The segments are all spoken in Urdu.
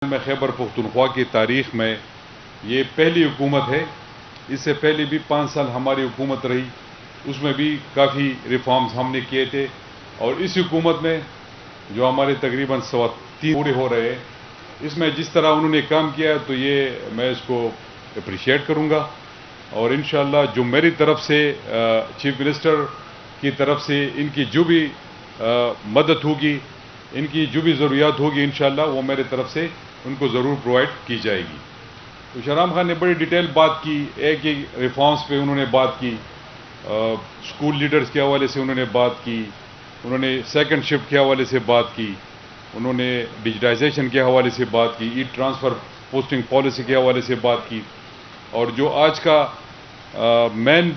میں خیبر پختونخوا کی تاریخ میں یہ پہلی حکومت ہے. اس سے پہلے بھی 5 سال ہماری حکومت رہی، اس میں بھی کافی ریفارمز ہم نے کیے تھے. اور اس حکومت میں جو ہمارے تقریباً 3 پورے ہو رہے ہیں، اس میں جس طرح انہوں نے کام کیا تو یہ میں اس کو اپریشیٹ کروں گا. اور انشاءاللہ جو میری طرف سے چیف منسٹر کی طرف سے ان کی جو بھی مدد ہوگی، ان کی جو بھی ضروریات ہوگی، انشاءاللہ وہ میرے طرف سے ان کو ضرور پرووائڈ کی جائے گی. تو شہرام خان نے بڑی ڈیٹیل بات کی، ایک ریفارمز پہ انہوں نے بات کی، اسکول لیڈرز کے حوالے سے انہوں نے بات کی، انہوں نے سیکنڈ شفٹ کے حوالے سے بات کی، انہوں نے ڈیجیٹائزیشن کے حوالے سے بات کی، ای ٹرانسفر پوسٹنگ پالیسی کے حوالے سے بات کی. اور جو آج کا مین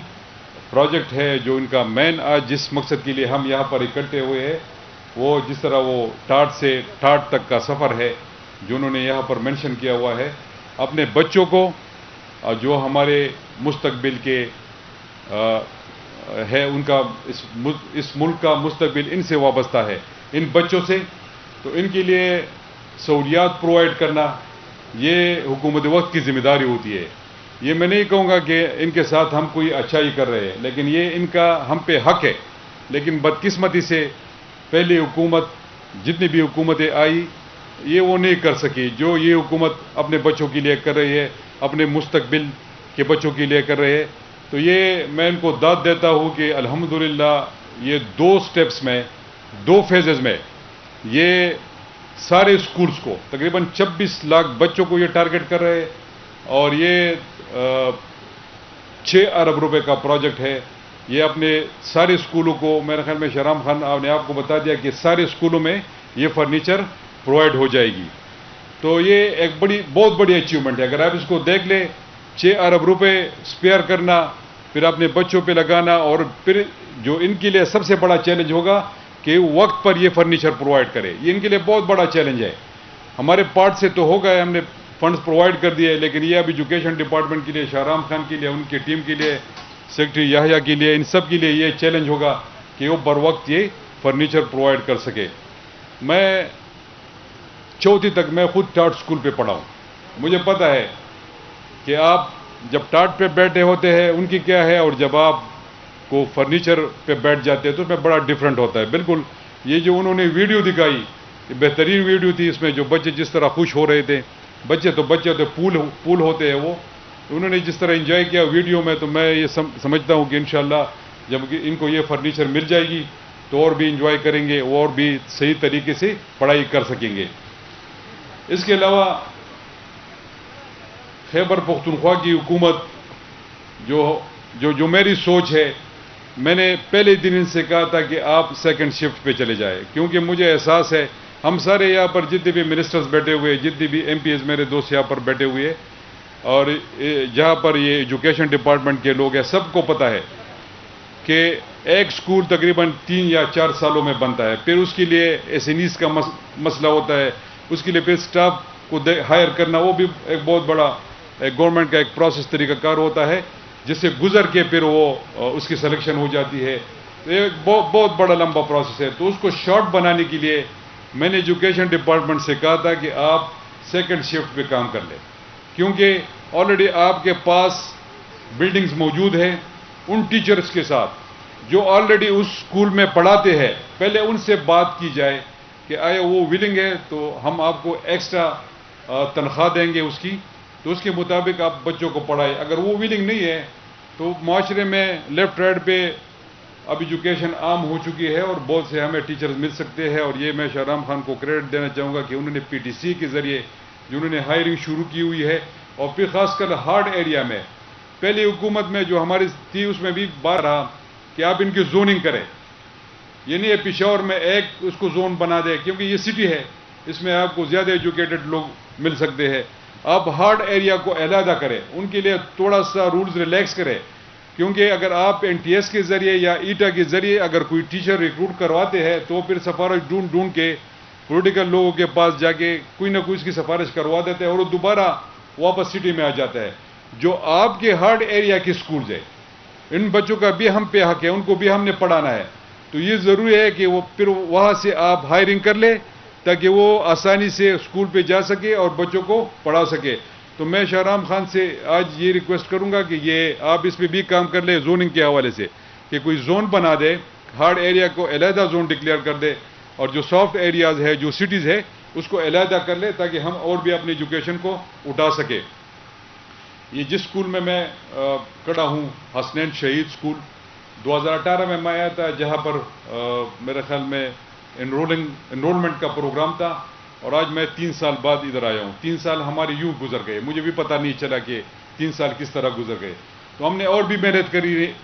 پروجیکٹ ہے، جو ان کا مین آج جس مقصد کے لیے ہم یہاں پر اکٹھے ہوئے ہیں، وہ جس طرح وہ ٹاٹ سے ٹاٹ تک کا سفر ہے جو انہوں نے یہاں پر مینشن کیا ہوا ہے. اپنے بچوں کو جو ہمارے مستقبل کے ہے، ان کا اس ملک کا مستقبل ان سے وابستہ ہے، ان بچوں سے. تو ان کے لیے سہولیات پرووائڈ کرنا یہ حکومت وقت کی ذمہ داری ہوتی ہے. یہ میں نہیں کہوں گا کہ ان کے ساتھ ہم کوئی اچھائی کر رہے ہیں، لیکن یہ ان کا ہم پہ حق ہے. لیکن بدقسمتی سے پہلی حکومت، جتنی بھی حکومتیں آئی، یہ وہ نہیں کر سکی جو یہ حکومت اپنے بچوں کے لیے کر رہی ہے، اپنے مستقبل کے بچوں کے لیے کر رہے ہیں. تو یہ میں ان کو داد دیتا ہوں کہ الحمدللہ یہ 2 سٹیپس میں، 2 فیزز میں یہ سارے اسکولز کو تقریباً 26 لاکھ بچوں کو یہ ٹارگٹ کر رہے ہیں. اور یہ 6 ارب روپے کا پروجیکٹ ہے. یہ اپنے سارے اسکولوں کو، میرے خیال میں شہرام خان نے آپ کو بتا دیا کہ سارے اسکولوں میں یہ فرنیچر پرووائڈ ہو جائے گی. تو یہ ایک بہت بڑی اچیومنٹ ہے. اگر آپ اس کو دیکھ لیں، 6 ارب روپے اسپیئر کرنا، پھر اپنے بچوں پہ لگانا، اور پھر جو ان کے لیے سب سے بڑا چیلنج ہوگا کہ وقت پر یہ فرنیچر پرووائڈ کرے. یہ ان کے لیے بہت بڑا چیلنج ہے. ہمارے پارٹ سے تو ہو گئے، ہم نے فنڈز پرووائڈ کر دیے، لیکن یہ اب ایجوکیشن ڈپارٹمنٹ کے لیے، شہرام خان کے لیے، ان کی ٹیم کے لیے، سیکرٹری یحییٰ کے لیے، ان سب کے لیے یہ چیلنج ہوگا کہ وہ بر وقت یہ فرنیچر پرووائڈ کر سکے. میں 4تھی تک میں خود ٹاٹ اسکول پہ پڑھا ہوں. مجھے پتہ ہے کہ آپ جب ٹاٹ پہ بیٹھے ہوتے ہیں ان کی کیا ہے، اور جب آپ کو فرنیچر پہ بیٹھ جاتے ہیں تو اس میں بڑا ڈفرینٹ ہوتا ہے. بالکل یہ جو انہوں نے ویڈیو دکھائی، یہ بہترین ویڈیو تھی. اس میں جو بچے جس طرح خوش ہو رہے تھے، بچے ہوتے پول ہوتے ہیں، وہ انہوں نے جس طرح انجوائے کیا ویڈیو میں. تو میں یہ سمجھتا ہوں کہ انشاءاللہ جب ان کو یہ فرنیچر مل جائے گی تو اور بھی انجوائے کریں گے، اور بھی صحیح طریقے سے پڑھائی کر سکیں گے. اس کے علاوہ خیبر پختونخوا کی حکومت جو میری سوچ ہے، میں نے پہلے دن ان سے کہا تھا کہ آپ سیکنڈ شفٹ پہ چلے جائیں، کیونکہ مجھے احساس ہے ہم سارے یہاں پر جتنے بھی منسٹرز بیٹھے ہوئے، جتنے بھی ایم پی ایز میرے دوست یہاں پر بیٹھے ہوئے، اور جہاں پر یہ ایجوکیشن ڈپارٹمنٹ کے لوگ ہیں، سب کو پتہ ہے کہ ایک اسکول تقریباً 3 یا 4 سالوں میں بنتا ہے. پھر اس کے لیے SNEs کا مسئلہ ہوتا ہے، اس کے لیے پھر اسٹاف کو ہائر کرنا، وہ بھی ایک بہت بڑا گورنمنٹ کا ایک پروسیس طریقہ کار ہوتا ہے، جس سے گزر کے پھر وہ اس کی سلیکشن ہو جاتی ہے. ایک بہت بڑا لمبا پروسیس ہے. تو اس کو شارٹ بنانے کے لیے میں نے ایجوکیشن ڈپارٹمنٹ سے کہا تھا کہ آپ سیکنڈ شفٹ پہ کام کر لیں، کیونکہ آلریڈی آپ کے پاس بلڈنگز موجود ہیں. ان ٹیچرز کے ساتھ جو آلریڈی اس اسکول میں پڑھاتے ہیں، پہلے ان سے بات کی جائے کہ آیا وہ ولنگ ہے تو ہم آپ کو ایکسٹرا تنخواہ دیں گے اس کی، تو اس کے مطابق آپ بچوں کو پڑھائیں. اگر وہ ولنگ نہیں ہے تو معاشرے میں لیفٹ رائٹ پہ اب ایجوکیشن عام ہو چکی ہے، اور بہت سے ہمیں ٹیچرز مل سکتے ہیں. اور یہ میں شہرام خان کو کریڈٹ دینا چاہوں گا کہ انہوں نے PTC کے ذریعے جنہوں نے ہائرنگ شروع کی ہوئی ہے. اور پھر خاص کر ہارڈ ایریا میں پہلی حکومت میں جو ہماری تھی، اس میں بھی بات رہا کہ آپ ان کی زوننگ کریں. یہ نہیں ہے پشاور میں ایک اس کو زون بنا دے، کیونکہ یہ سٹی ہے، اس میں آپ کو زیادہ ایجوکیٹڈ لوگ مل سکتے ہیں. آپ ہارڈ ایریا کو علیحدہ کریں، ان کے لیے تھوڑا سا رولز ریلیکس کریں. کیونکہ اگر آپ NTS کے ذریعے یا ایٹا کے ذریعے اگر کوئی ٹیچر ریکروٹ کرواتے ہیں تو پھر سفارش ڈھونڈ کے پولیٹیکل لوگوں کے پاس جا کے کوئی نہ کوئی اس کی سفارش کروا دیتے ہیں، اور وہ دوبارہ واپس سٹی میں آ جاتا ہے. جو آپ کے ہارڈ ایریا کے اسکولز ہیں، ان بچوں کا بھی ہم پہ حق ہے، ان کو بھی ہم نے پڑھانا ہے. تو یہ ضروری ہے کہ وہ پھر وہاں سے آپ ہائرنگ کر لیں تاکہ وہ آسانی سے اسکول پہ جا سکے اور بچوں کو پڑھا سکے. تو میں شاہرام خان سے آج یہ ریکویسٹ کروں گا کہ یہ آپ اس پہ بھی کام کر لیں زوننگ کے حوالے سے, کہ کوئی زون بنا دے, ہارڈ ایریا کو علیحدہ زون ڈکلیئر کر دے, اور جو سافٹ ایریاز ہے, جو سٹیز ہے, اس کو علیحدہ کر لے تاکہ ہم اور بھی اپنی ایجوکیشن کو اٹھا سکے. یہ جس اسکول میں کھڑا ہوں, حسنین شہید اسکول, 2018 میں آیا تھا, جہاں پر میرے خیال میں انرولمنٹ کا پروگرام تھا, اور آج میں 3 سال بعد ادھر آیا ہوں. 3 سال ہمارے یوں گزر گئے, مجھے بھی پتہ نہیں چلا کہ 3 سال کس طرح گزر گئے. تو ہم نے اور بھی محنت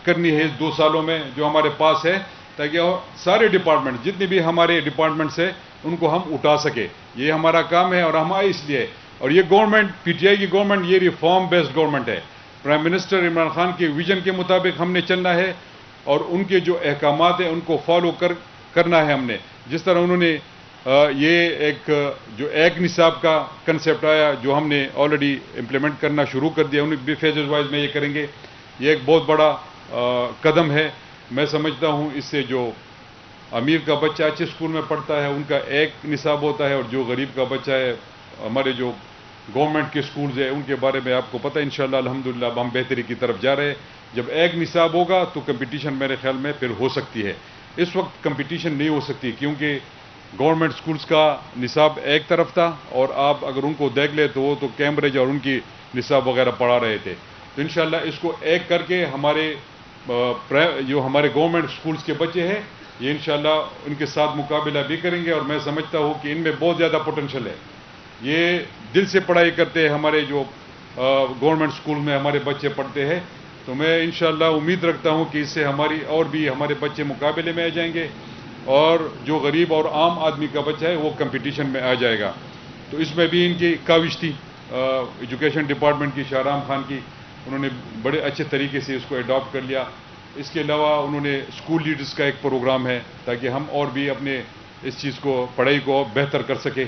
کرنی ہے اس 2 سالوں میں جو ہمارے پاس ہے, تاکہ سارے ڈپارٹمنٹ, جتنے بھی ہمارے ڈپارٹمنٹس ہیں, ان کو ہم اٹھا سکے. یہ ہمارا کام ہے اور ہم آئے اس لیے. اور یہ گورنمنٹ, پی ٹی آئی کی گورنمنٹ, یہ ریفارم بیسڈ گورنمنٹ ہے. پرائم منسٹر عمران خان کے ویژن کے مطابق ہم نے چلنا ہے, اور ان کے جو احکامات ہیں ان کو فالو کرنا ہے ہم نے. جس طرح انہوں نے یہ جو ایک نصاب کا کنسیپٹ آیا, جو ہم نے آلریڈی امپلیمنٹ کرنا شروع کر دیا, انہیں بھی فیزز وائز میں یہ کریں گے. یہ ایک بہت بڑا قدم ہے. میں سمجھتا ہوں اس سے جو امیر کا بچہ اچھے اسکول میں پڑھتا ہے ان کا ایک نصاب ہوتا ہے, اور جو غریب کا بچہ ہے, ہمارے جو گورنمنٹ کے اسکولز ہیں ان کے بارے میں آپ کو پتہ ہے انشاءاللہ الحمدللہ اب ہم بہتری کی طرف جا رہے ہیں. جب ایک نصاب ہوگا تو کمپٹیشن میرے خیال میں پھر ہو سکتی ہے. اس وقت کمپٹیشن نہیں ہو سکتی, کیونکہ گورنمنٹ اسکولز کا نصاب ایک طرف تھا, اور آپ اگر ان کو دیکھ لیں تو وہ تو کیمبرج اور ان کی نصاب وغیرہ پڑھا رہے تھے. تو انشاءاللہ اس کو ایک کر کے ہمارے جو ہمارے گورنمنٹ اسکولز کے بچے ہیں, یہ انشاءاللہ ان کے ساتھ مقابلہ بھی کریں گے. اور میں سمجھتا ہوں کہ ان میں بہت زیادہ پوٹینشیل ہے. یہ دل سے پڑھائی کرتے ہیں ہمارے جو گورنمنٹ اسکول میں ہمارے بچے پڑھتے ہیں. تو میں انشاءاللہ امید رکھتا ہوں کہ اس سے ہمارے بچے مقابلے میں آ جائیں گے, اور جو غریب اور عام آدمی کا بچہ ہے وہ کمپٹیشن میں آ جائے گا. تو اس میں بھی ان کی کاوش تھی ایجوکیشن ڈپارٹمنٹ کی, شاہرام خان کی, انہوں نے بڑے اچھے طریقے سے اس کو اڈاپٹ کر لیا. اس کے علاوہ انہوں نے اسکول لیڈرز کا ایک پروگرام ہے تاکہ ہم اور بھی اپنے اس چیز کو, پڑھائی کو بہتر کر سکیں.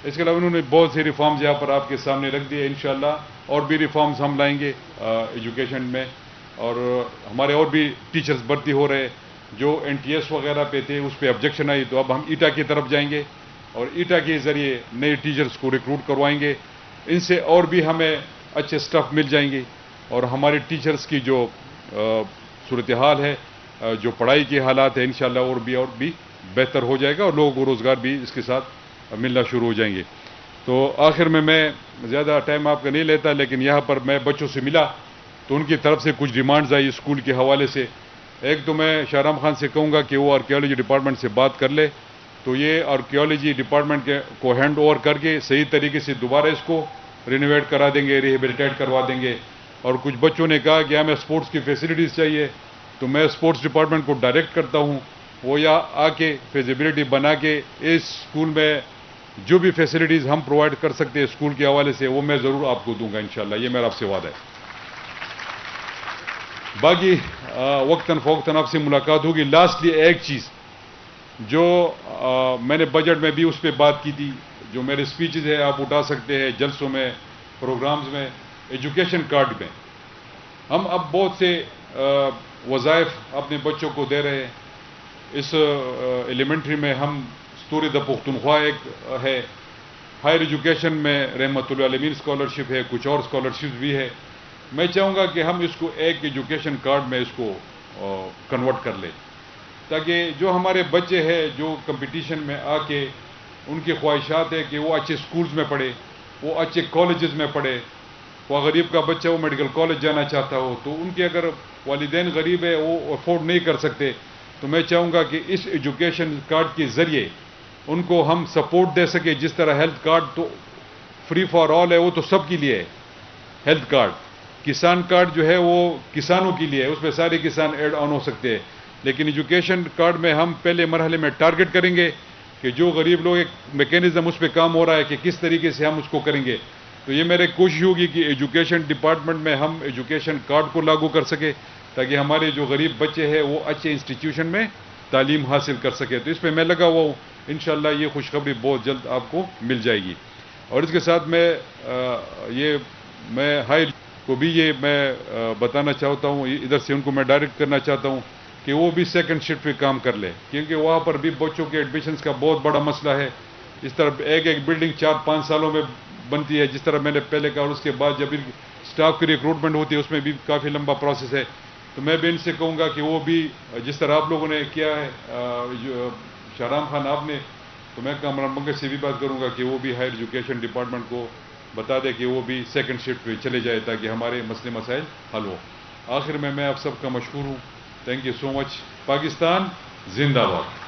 اس کے علاوہ انہوں نے بہت سے ریفارمز یہاں پر آپ کے سامنے رکھ دیے. انشاءاللہ اور بھی ریفارمز ہم لائیں گے ایجوکیشن میں. اور ہمارے اور بھی ٹیچرز بھرتی ہو رہے, جو این ٹی ایس وغیرہ پہ تھے اس پہ آبجیکشن آئی, تو اب ہم ایٹا کی طرف جائیں گے اور ایٹا کے ذریعے نئے ٹیچرز کو ریکروٹ کروائیں گے. ان سے اور بھی ہمیں اچھے سٹاف مل جائیں گے, اور ہمارے ٹیچرز کی جو صورتحال ہے, جو پڑھائی کے حالات ہیں, انشاءاللہ اور بھی بہتر ہو جائے گا, اور لوگوں کو روزگار بھی اس کے ساتھ ملنا شروع ہو جائیں گے. تو آخر میں زیادہ ٹائم آپ کا نہیں لیتا, لیکن یہاں پر میں بچوں سے ملا تو ان کی طرف سے کچھ ڈیمانڈز آئی اسکول کے حوالے سے. ایک تو میں شاہرام خان سے کہوں گا کہ وہ آرکیالوجی ڈپارٹمنٹ سے بات کر لے, تو یہ آرکیالوجی ڈپارٹمنٹ کو ہینڈ اوور کر کے صحیح طریقے سے دوبارہ اس کو رینوویٹ کرا دیں گے, ریہیبلیٹیٹ کروا دیں گے. اور کچھ بچوں نے کہا کہ ہمیں اسپورٹس کی فیسلٹیز چاہیے, تو میں اسپورٹس ڈپارٹمنٹ کو ڈائریکٹ کرتا ہوں, وہ یا آ کے فیزیبلٹی بنا کے اس اسکول میں جو بھی فیسلٹیز ہم پرووائڈ کر سکتے ہیں اسکول کے حوالے سے, وہ میں ضرور آپ کو دوں گا انشاءاللہ. یہ میرا آپ سے وعدہ ہے. باقی وقتاً فوقتاً آپ سے ملاقات ہوگی. لاسٹلی ایک چیز جو میں نے بجٹ میں بھی اس پہ بات کی تھی, جو میرے سپیچز ہیں آپ اٹھا سکتے ہیں جلسوں میں, پروگرامز میں, ایجوکیشن کارڈ میں. ہم اب بہت سے وظائف اپنے بچوں کو دے رہے ہیں. اس ایلیمنٹری میں ہم ستورِ د پختونخوا ایک ہے, ہائر ایجوکیشن میں رحمت العالمین اسکالرشپ ہے, کچھ اور اسکالرشپس بھی ہے. میں چاہوں گا کہ ہم اس کو ایک ایجوکیشن کارڈ میں اس کو کنورٹ کر لیں, تاکہ جو ہمارے بچے ہیں جو کمپٹیشن میں آ کے ان کی خواہشات ہے کہ وہ اچھے سکولز میں پڑھے, وہ اچھے کالجز میں پڑھے. وہ غریب کا بچہ وہ میڈیکل کالج جانا چاہتا ہو, تو ان کے اگر والدین غریب ہے, وہ افورڈ نہیں کر سکتے, تو میں چاہوں گا کہ اس ایجوکیشن کارڈ کے ذریعے ان کو ہم سپورٹ دے سکے. جس طرح ہیلتھ کارڈ تو فری فار آل ہے, وہ تو سب کے لیے ہے. ہیلتھ کارڈ, کسان کارڈ جو ہے وہ کسانوں کے لیے ہے, اس میں سارے کسان ایڈ آن ہو سکتے ہیں. لیکن ایجوکیشن کارڈ میں ہم پہلے مرحلے میں ٹارگٹ کریں گے کہ جو غریب لوگ, ایک میکینزم اس پہ کام ہو رہا ہے کہ کس طریقے سے ہم اس کو کریں گے. تو یہ میری کوشش ہوگی کہ ایجوکیشن ڈپارٹمنٹ میں ہم ایجوکیشن کارڈ کو لاگو کر سکے, تاکہ ہمارے جو غریب بچے ہیں وہ اچھے انسٹیٹیوشن میں تعلیم حاصل کر سکے. تو اس پہ میں لگا ہوا ہوں, انشاءاللہ یہ خوشخبری بہت جلد آپ کو مل جائے گی. اور اس کے ساتھ میں ہائی کو بھی یہ میں بتانا چاہتا ہوں, ادھر سے ان کو میں ڈائریکٹ کرنا چاہتا ہوں کہ وہ بھی سیکنڈ شفٹ پہ کام کر لے, کیونکہ وہاں پر بھی بچوں کے ایڈمیشنز کا بہت بڑا مسئلہ ہے. اس طرح ایک ایک بلڈنگ 4-5 سالوں میں بنتی ہے، جس طرح میں نے پہلے کہا، اور اس کے بعد جب اسٹاف کی ریکروٹمنٹ ہوتی ہے اس میں بھی کافی لمبا پروسیس ہے. تو میں بھی ان سے کہوں گا کہ وہ بھی جس طرح آپ لوگوں نے کیا ہے، شاہرام خان آپ نے، تو میں کامران منگل سے بھی بات کروں گا کہ وہ بھی ہائر ایجوکیشن ڈپارٹمنٹ کو بتا دے کہ وہ بھی سیکنڈ شفٹ پہ چلے جائے تاکہ ہمارے مسئلے مسائل حل ہو. آخر میں آپ سب کا مشکور ہوں. تھینک یو سو مچ. پاکستان زندہ باد.